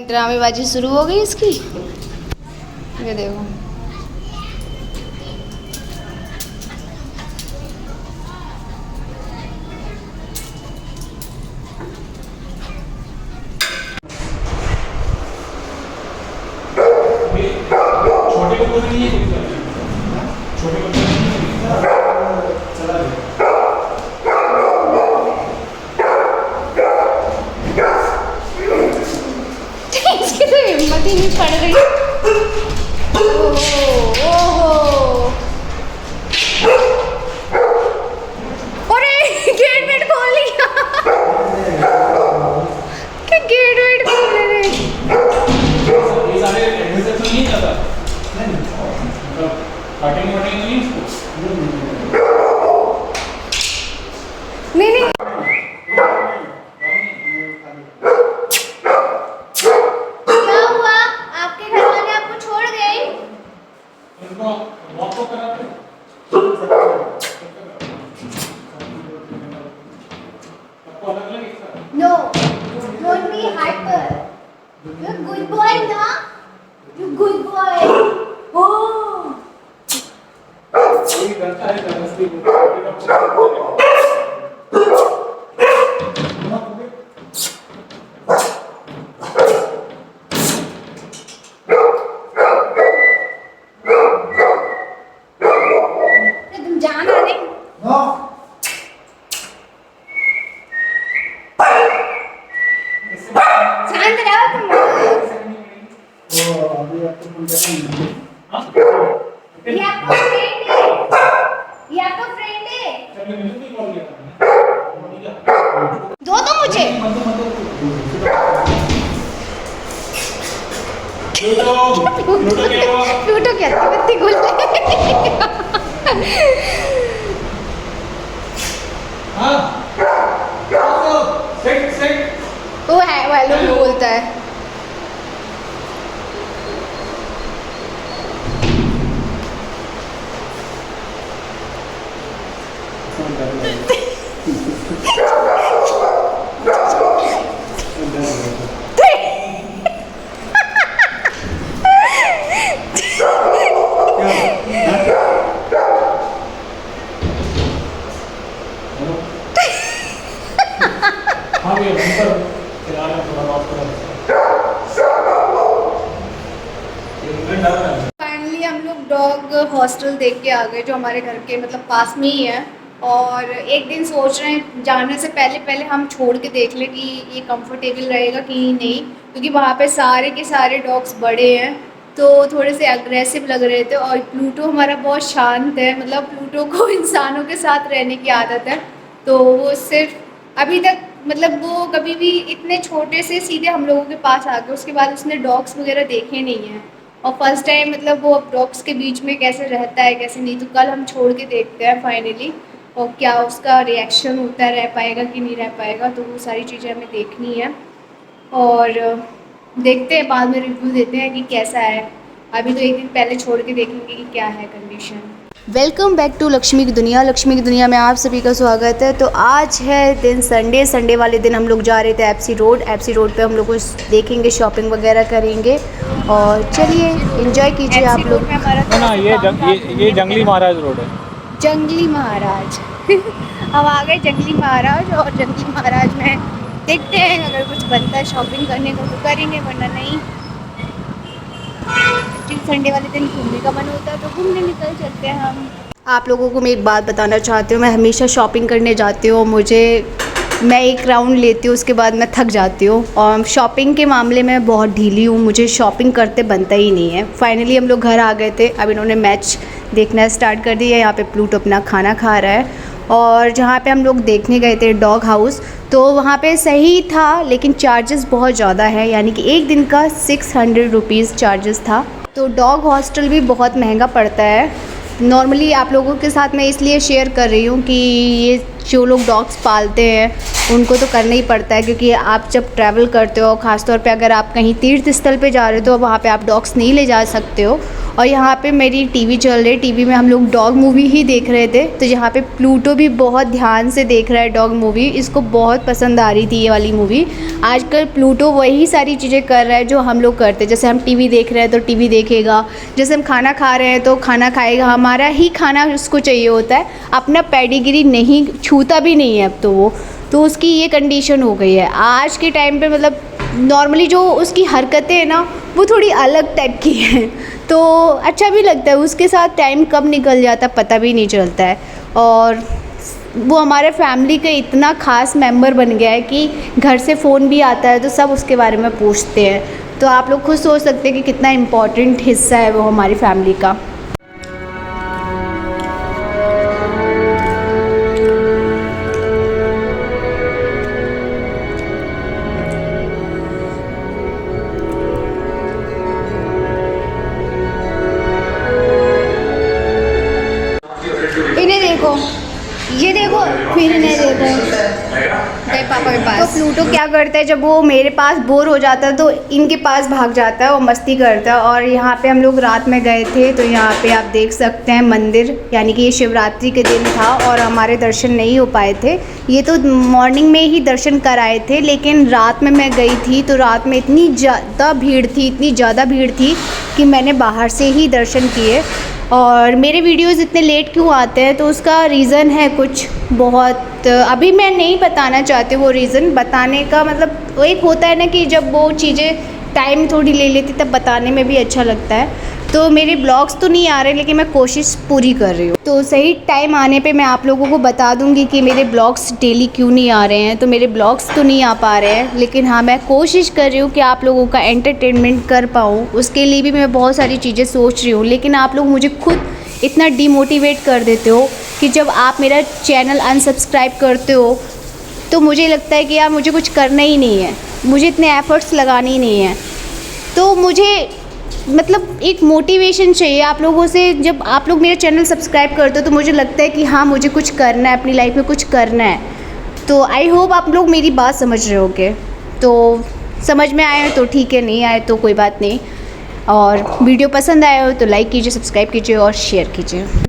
ड्रामेबाजी शुरू हो गई इसकी। ये देखो इसकी तो हिम्मत ही नहीं पड़ रही। ओहो ओहो, अरे गेट वेट खोल लिया। क्या गेट वेट खोल रहे थे? ये सारे एडमिशन तो नहीं जाता कटिंग वटिंग नहीं नहीं नहीं क्या हुआ? आपके घर वाले आपको छोड़ गए? इनको वॉक तो करा दे सबको अलग अलग एक साथ No, don't be hyper. You're good boy, na? You good boy. Oh. कोई करता है जबरदस्ती को तुम जाना नहीं? शांत रहो तुम। ये आपका फ्रेंड है। ये आपका फ्रेंड है। चलो मुझे भी कॉल किया दो तो मुझे। प्लूटो क्या हुआ प्लूटो क्या बत्ती गुल। हां सेट सेट वो है वालों भी बोलता है। हाँ ये ऊपर चला रहा थोड़ा ऑफ करो फाइनली हम लोग डॉग हॉस्टल देख के आ गए जो हमारे घर के मतलब पास में ही है। और एक दिन सोच रहे हैं जाने से पहले पहले हम छोड़ के देख लें कि ये कंफर्टेबल रहेगा कि नहीं, क्योंकि वहाँ पे सारे के सारे डॉग्स बड़े हैं तो थोड़े से एग्रेसिव लग रहे थे। और प्लूटो हमारा बहुत शांत है, मतलब प्लूटो को इंसानों के साथ रहने की आदत है तो वो सिर्फ अभी तक मतलब वो कभी भी इतने छोटे से सीधे हम लोगों के पास आ गए, उसके बाद उसने डॉग्स वगैरह देखे नहीं हैं। और फर्स्ट टाइम मतलब वो डॉग्स के बीच में कैसे रहता है कैसे नहीं, तो कल हम छोड़ के देखते हैं फाइनली और क्या उसका रिएक्शन होता है, रह पाएगा कि नहीं रह पाएगा, तो वो सारी चीज़ें हमें देखनी है। और देखते हैं बाद में रिव्यू देते हैं कि कैसा है। अभी तो एक दिन पहले छोड़ के देखेंगे कि क्या है condition. Welcome back to Lakshmi की दुनिया। लक्ष्मी की दुनिया में आप सभी का स्वागत है। तो आज है दिन संडे वाले दिन हम लोग जा रहे थे एफसी रोड पे हम लोग कुछ देखेंगे, शॉपिंग वगैरह करेंगे और चलिए एंजॉय कीजिए आप लोग। ना ये जंगली महाराज रोड है। जंगली महाराज हम आ गए जंगली महाराज, और जंगली महाराज में देखते हैं अगर कुछ बनता है शॉपिंग करने को तो करेंगे, वरना नहीं। संडे वाले दिन घूमने का मन होता है तो घूमने निकल चलते हैं हम। आप लोगों को मैं एक बात बताना चाहती हूँ, मैं हमेशा शॉपिंग करने जाती हूँ, मैं एक राउंड लेती हूँ उसके बाद मैं थक जाती हूँ और शॉपिंग के मामले में बहुत ढीली हूँ, मुझे शॉपिंग करते बनता ही नहीं है। फाइनली हम लोग घर आ गए थे, अब इन्होंने मैच देखना स्टार्ट कर दिया। यहाँ पे प्लूटो अपना खाना खा रहा है और जहाँ पे हम लोग देखने गए थे डॉग हाउस तो वहाँ पे सही था लेकिन चार्जेस बहुत ज़्यादा है, यानी कि एक दिन का 600 रुपीज़ चार्जेस था। तो डॉग हॉस्टल भी बहुत महंगा पड़ता है। नॉर्मली आप लोगों के साथ मैं इसलिए शेयर कर रही हूँ कि ये जो लोग डॉग्स पालते हैं उनको तो करना ही पड़ता है, क्योंकि आप जब ट्रैवल करते हो ख़ासतौर पे अगर आप कहीं तीर्थ स्थल पे जा रहे हो तो वहाँ पे आप डॉग्स नहीं ले जा सकते हो और यहाँ पे मेरी टीवी चल रही है, टीवी में हम लोग डॉग मूवी ही देख रहे थे। तो यहाँ पे प्लूटो भी बहुत ध्यान से देख रहा है डॉग मूवी, इसको बहुत पसंद आ रही थी ये वाली मूवी। आजकल प्लूटो वही सारी चीज़ें कर रहा है जो हम लोग करते, जैसे हम टीवी देख रहे हैं तो टीवी देखेगा, जैसे हम खाना खा रहे हैं तो खाना खाएगा, हमारा ही खाना उसको चाहिए होता है, अपना पेडिग्री नहीं छूता भी नहीं है अब तो वो। तो उसकी ये कंडीशन हो गई है आज के टाइम पे। मतलब नॉर्मली जो उसकी हरकतें हैं ना वो थोड़ी अलग टाइप की हैं, तो अच्छा भी लगता है, उसके साथ टाइम कब निकल जाता पता भी नहीं चलता है। और वो हमारे फैमिली का इतना ख़ास मेंबर बन गया है कि घर से फ़ोन भी आता है तो सब उसके बारे में पूछते हैं। तो आप लोग खुद सोच सकते हैं कि कितना इम्पोर्टेंट हिस्सा है वो हमारी फैमिली का। इन्हें देखो, ये देखो, फिर इन्हें देखो, गए पापा के पास। तो प्लूटो क्या करता है, जब वो मेरे पास बोर हो जाता है तो इनके पास भाग जाता है और मस्ती करता है। और यहाँ पे हम लोग रात में गए थे तो यहाँ पे आप देख सकते हैं मंदिर, यानी कि ये शिवरात्रि के दिन था और हमारे दर्शन नहीं हो पाए थे। ये तो मॉर्निंग में ही दर्शन कराए थे, लेकिन रात में मैं गई थी तो रात में इतनी ज़्यादा भीड़ थी, इतनी ज़्यादा भीड़ थी कि मैंने बाहर से ही दर्शन किए। और मेरे वीडियोज़ इतने लेट क्यों आते हैं तो उसका रीज़न है कुछ बहुत, अभी मैं नहीं बताना चाहती वो रीज़न। बताने का मतलब एक होता है ना कि जब वो चीज़ें टाइम थोड़ी ले लेती तब बताने में भी अच्छा लगता है। तो मेरे ब्लॉग्स तो नहीं आ रहे, लेकिन मैं कोशिश पूरी कर रही हूँ। तो सही टाइम आने पे मैं आप लोगों को बता दूँगी कि मेरे ब्लॉग्स डेली क्यों नहीं आ रहे हैं। तो मेरे ब्लॉग्स तो नहीं आ पा रहे हैं, लेकिन हाँ मैं कोशिश कर रही हूँ कि आप लोगों का एंटरटेनमेंट कर पाऊँ। उसके लिए भी मैं बहुत सारी चीज़ें सोच रही हूँ, लेकिन आप लोग मुझे खुद इतना डिमोटिवेट कर देते हो कि जब आप मेरा चैनल अनसब्सक्राइब करते हो तो मुझे लगता है कि यार मुझे कुछ करना ही नहीं है, मुझे इतने एफ़र्ट्स लगाने ही नहीं है। तो मुझे मतलब एक मोटिवेशन चाहिए आप लोगों से। जब आप लोग मेरा चैनल सब्सक्राइब करते हो तो मुझे लगता है कि हाँ मुझे कुछ करना है, अपनी लाइफ में कुछ करना है। तो आई होप आप लोग मेरी बात समझ रहे होगे। तो समझ में आए तो ठीक है, नहीं आए तो कोई बात नहीं। और वीडियो पसंद आया हो तो लाइक कीजिए, सब्सक्राइब कीजिए और शेयर कीजिए।